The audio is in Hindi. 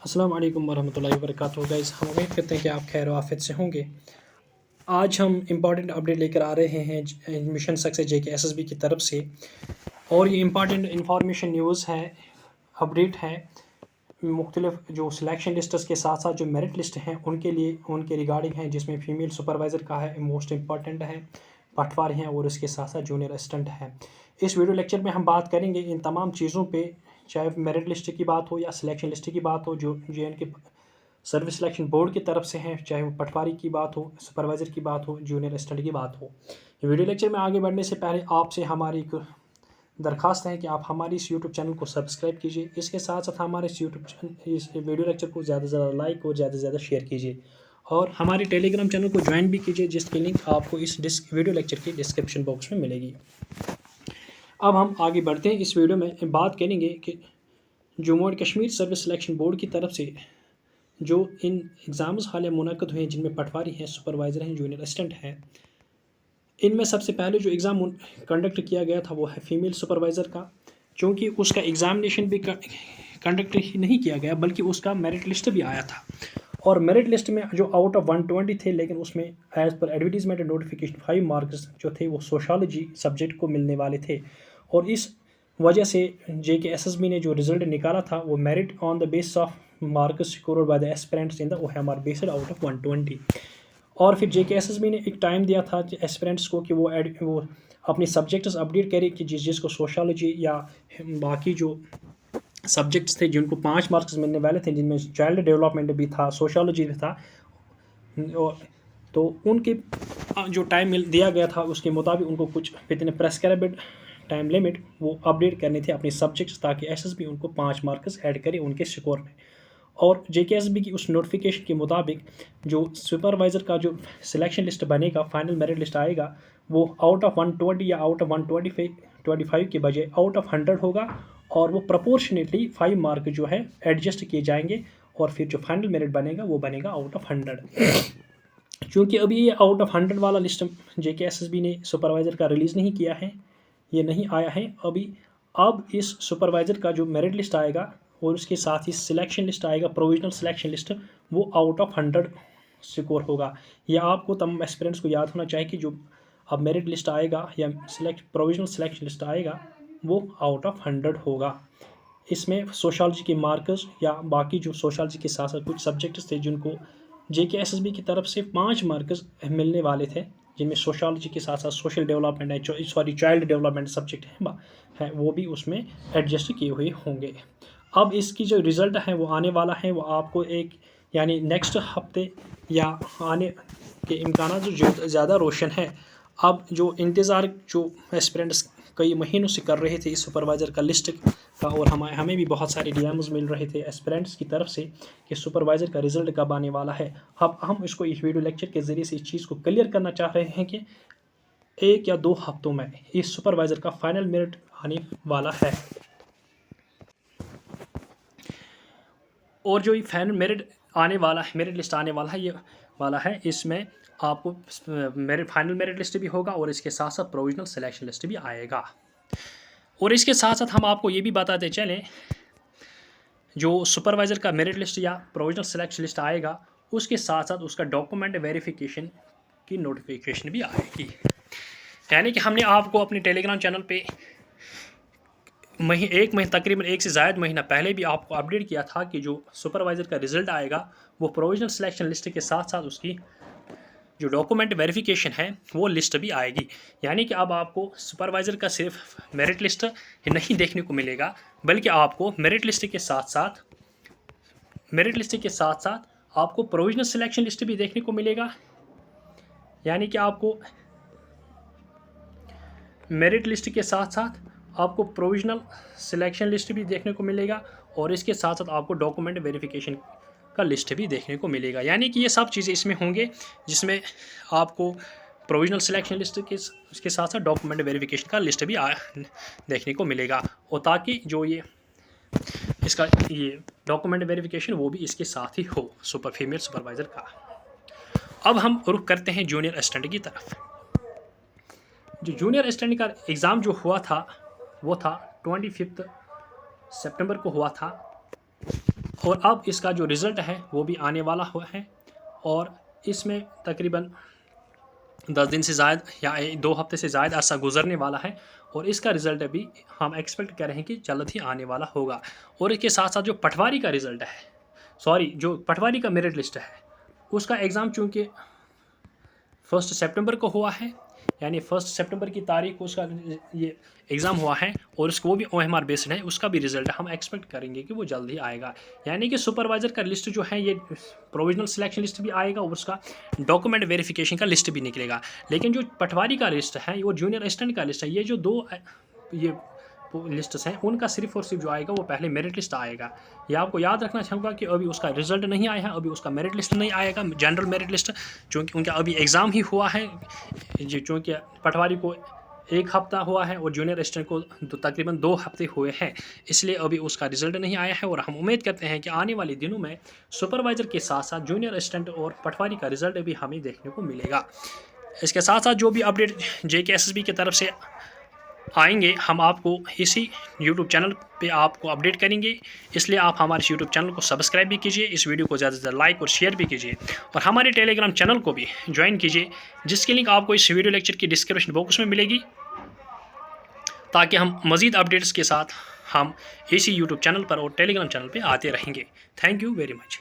अस्सलाम वालेकुम वरहमतुल्लाहि वबरकातुहू। गाइस, हम उम्मीद करते हैं कि आप खैर आफियत से होंगे। आज हम इम्पॉर्टेंट अपडेट लेकर आ रहे हैं मिशन सक्सेस जेके एसएसबी की तरफ से। और ये इम्पॉर्टेंट इंफॉर्मेशन न्यूज़ है, अपडेट है मुख्तलिफ जो सिलेक्शन लिस्ट्स के साथ साथ जो मेरिट लिस्ट हैं उनके लिए, उनके रिगार्डिंग है, जिसमें फ़ीमेल सुपरवाइज़र का है, मोस्ट इंपॉर्टेंट है, पटवार हैं और इसके साथ साथ जूनियर असिस्टेंट है। इस वीडियो लेक्चर में हम बात करेंगे इन तमाम चीज़ों पे, चाहे मेरिट लिस्ट की बात हो या सिलेक्शन लिस्ट की बात हो, जो JNK सर्विस सिलेक्शन बोर्ड की तरफ से है, चाहे वो पटवारी की बात हो, सुपरवाइज़र की बात हो, जूनियर असिस्टेंट की बात हो। वीडियो लेक्चर में आगे बढ़ने से पहले आपसे हमारी एक दरख्वास्त है कि आप हमारी इस यूट्यूब चैनल को सब्सक्राइब कीजिए। इसके साथ साथ हमारे इस वीडियो लेक्चर को ज़्यादा से ज़्यादा लाइक और ज़्यादा से ज़्यादा शेयर कीजिए और हमारे टेलीग्राम चैनल को ज्वाइन भी कीजिए, जिसकी लिंक आपको इस वीडियो लेक्चर की डिस्क्रिप्शन बॉक्स में मिलेगी। अब हम आगे बढ़ते हैं। इस वीडियो में बात करेंगे कि Jammu and Kashmir service selection board की तरफ से जो इन एग्ज़ाम्स हाल मुनक़द हुए हैं, जिनमें पटवारी हैं, सुपरवाइज़र हैं, जूनियर असिस्टेंट हैं, इनमें सबसे पहले जो एग्ज़ाम कंडक्ट किया गया था वो है फ़ीमेल सुपरवाइज़र का। चूँकि उसका एग्ज़ामिनेशन भी कंडक्ट ही नहीं किया गया, बल्कि उसका मेरिट लिस्ट भी आया था। और मेरिट लिस्ट में जो आउट ऑफ 120 थे, लेकिन उसमें as per advertisement and notification 5 marks जो थे वो सोशियोलॉजी सब्जेक्ट को मिलने वाले थे। और इस वजह से JK SSB ने जो रिज़ल्ट निकाला था वो merit on the basis of marks scored by the aspirants in the OMR based out of 120। और फिर JK SSB ने एक टाइम दिया था एस्पिरेंट्स को कि वो अपने सब्जेक्ट्स अपडेट करे, कि जिसको सोशियोलॉजी या बाकी जो सब्जेक्ट्स थे जिनको 5 मार्क्स मिलने वाले थे, जिनमें चाइल्ड डेवलपमेंट भी था, सोशियोलॉजी भी था, तो उनके जो टाइम दिया गया था उसके मुताबिक उनको कुछ इतने प्रेस्क्राइब्ड टाइम लिमिट वो अपडेट करने थे अपने सब्जेक्ट्स, ताकि SSB उनको 5 मार्क्स ऐड करे उनके स्कोर में। और JK SSB की उस नोटिफिकेशन के मुताबिक जो सुपरवाइज़र का जो सिलेक्शन लिस्ट बनेगा, फाइनल मेरिट लिस्ट आएगा, वो आउट ऑफ 120 या आउट ऑफ 125 के बजाय आउट ऑफ 100 होगा। और वो प्रपोर्शनेटली 5 मार्क जो है एडजस्ट किए जाएंगे, और फिर जो फाइनल मेरिट बनेगा वो बनेगा आउट ऑफ 100। क्योंकि अभी ये आउट ऑफ 100 वाला लिस्ट JK SSB ने सुपरवाइज़र का रिलीज़ नहीं किया है, ये नहीं आया है अभी। अब इस सुपरवाइज़र का जो मेरिट लिस्ट आएगा और उसके साथ ही सिलेक्शन लिस्ट आएगा, प्रोविजनल सिलेक्शन लिस्ट, वो आउट ऑफ 100 स्कोर होगा। या आपको तमाम एस्पिरेंट्स को याद होना चाहिए कि जो अब मेरिट लिस्ट आएगा या प्रोविजनल सिलेक्शन लिस्ट आएगा वो आउट ऑफ 100 होगा। इसमें सोशियोलॉजी के मार्क्स या बाकी जो सोशियोलॉजी के साथ साथ कुछ सब्जेक्ट्स थे जिनको JK SSB की तरफ से 5 मार्क्स मिलने वाले थे, जिनमें सोशियोलॉजी के साथ साथ सोशल डेवलपमेंट है, चाइल्ड डेवलपमेंट सब्जेक्ट है, वो भी उसमें एडजस्ट किए हुए होंगे। अब इसकी जो रिज़ल्ट है वो आने वाला है, वो आपको एक यानी नेक्स्ट हफ्ते या आने के इम्कान जो ज़्यादा रोशन है। अब जो इंतज़ार जो एस्पिरेंट्स कई महीनों से कर रहे थे इस सुपरवाइज़र का लिस्ट का, और हमें भी बहुत सारे DMs मिल रहे थे एस्पिरेंट्स की तरफ से कि सुपरवाइज़र का रिज़ल्ट कब आने वाला है। अब हम इसको इस वीडियो लेक्चर के ज़रिए से इस चीज़ को क्लियर करना चाह रहे हैं कि 1 या 2 हफ्तों में इस सुपरवाइज़र का फाइनल मेरिट आने वाला है। और जो ये फाइनल मेरिट आने वाला है, मेरिट लिस्ट आने वाला है, ये वाला है, इसमें आपको फाइनल मेरिट लिस्ट भी होगा और इसके साथ साथ प्रोविजनल सिलेक्शन लिस्ट भी आएगा। और इसके साथ साथ हम आपको ये भी बताते चलें, जो सुपरवाइज़र का मेरिट लिस्ट या प्रोविजनल सिलेक्शन लिस्ट आएगा, उसके साथ साथ उसका डॉक्यूमेंट वेरिफिकेशन की नोटिफिकेशन भी आएगी। यानी कि हमने आपको अपने टेलीग्राम चैनल पे तकरीबन 1 से ज़ायद महीना पहले भी आपको अपडेट किया था कि जो सुपरवाइज़र का रिज़ल्ट आएगा वो प्रोविजनल सिलेक्शन लिस्ट के साथ साथ उसकी जो डॉक्यूमेंट वेरिफिकेशन है वो लिस्ट भी आएगी। यानी कि अब आपको सुपरवाइज़र का सिर्फ मेरिट लिस्ट नहीं देखने को मिलेगा, बल्कि आपको मेरिट लिस्ट के साथ साथ आपको प्रोविजनल सिलेक्शन लिस्ट भी देखने को मिलेगा। यानी कि आपको मेरिट लिस्ट के साथ साथ आपको प्रोविजनल सिलेक्शन लिस्ट भी देखने को मिलेगा, और इसके साथ साथ आपको डॉक्यूमेंट वेरिफिकेशन का लिस्ट भी देखने को मिलेगा। यानी कि ये सब चीज़ें इसमें होंगे, जिसमें आपको प्रोविजनल सिलेक्शन लिस्ट के साथ साथ डॉक्यूमेंट वेरिफिकेशन का लिस्ट भी देखने को मिलेगा, और ताकि जो ये डॉक्यूमेंट वेरिफिकेशन वो भी इसके साथ ही हो फीमेल सुपरवाइज़र का। अब हम रुख करते हैं जूनियर असिस्टेंट की तरफ। जो जूनियर असिस्टेंट का एग्ज़ाम जो हुआ था वो था 25 सितंबर को हुआ था, और अब इसका जो रिज़ल्ट है वो भी आने वाला हुआ है और इसमें तकरीबन 10 दिन से ज़्यादा या 2 हफ्ते से ज़्यादा अरसा गुजरने वाला है और इसका रिज़ल्ट अभी हम एक्सपेक्ट कर रहे हैं कि जल्द ही आने वाला होगा। और इसके साथ साथ जो पटवारी का रिज़ल्ट है, सॉरी जो पटवारी का मेरिट लिस्ट है, उसका एग्ज़ाम चूँकि 1 सितंबर को हुआ है, यानी 1 सितंबर की तारीख को उसका ये एग्ज़ाम हुआ है और उसको वो भी OMR बेस्ड है, उसका भी रिज़ल्ट हम एक्सपेक्ट करेंगे कि वो जल्द ही आएगा। यानी कि सुपरवाइज़र का लिस्ट जो है ये प्रोविजनल सिलेक्शन लिस्ट भी आएगा और उसका डॉक्यूमेंट वेरिफिकेशन का लिस्ट भी निकलेगा। लेकिन जो पटवारी का लिस्ट है वो जूनियर असिस्टेंट का लिस्ट है, ये जो 2 ये लिस्ट्स हैं उनका सिर्फ और सिर्फ जो आएगा वो पहले मेरिट लिस्ट आएगा। ये आपको याद रखना चाहूँगा कि अभी उसका रिजल्ट नहीं आया है, अभी उसका मेरिट लिस्ट नहीं आएगा, जनरल मेरिट लिस्ट, चूँकि उनका अभी एग्ज़ाम ही हुआ है। जी, चूँकि पटवारी को 1 हफ्ता हुआ है और जूनियर असिस्टेंट को तकरीबन 2 हफ्ते हुए हैं, इसलिए अभी उसका रिजल्ट नहीं आया है। और हम उम्मीद करते हैं कि आने वाले दिनों में सुपरवाइज़र के साथ साथ जूनियर असिस्टेंट और पटवारी का रिजल्ट भी हमें देखने को मिलेगा। इसके साथ साथ जो भी अपडेट JK SSB की तरफ से आएंगे हम आपको इसी YouTube चैनल पे आपको अपडेट करेंगे, इसलिए आप हमारे YouTube चैनल को सब्सक्राइब भी कीजिए, इस वीडियो को ज़्यादा से ज़्यादा लाइक और शेयर भी कीजिए और हमारे टेलीग्राम चैनल को भी ज्वाइन कीजिए, जिसकी लिंक आपको इस वीडियो लेक्चर की डिस्क्रिप्शन बॉक्स में मिलेगी, ताकि हम मज़ीद अपडेट्स के साथ हम इसी YouTube चैनल पर और टेलीग्राम चैनल पर आते रहेंगे। Thank you very much.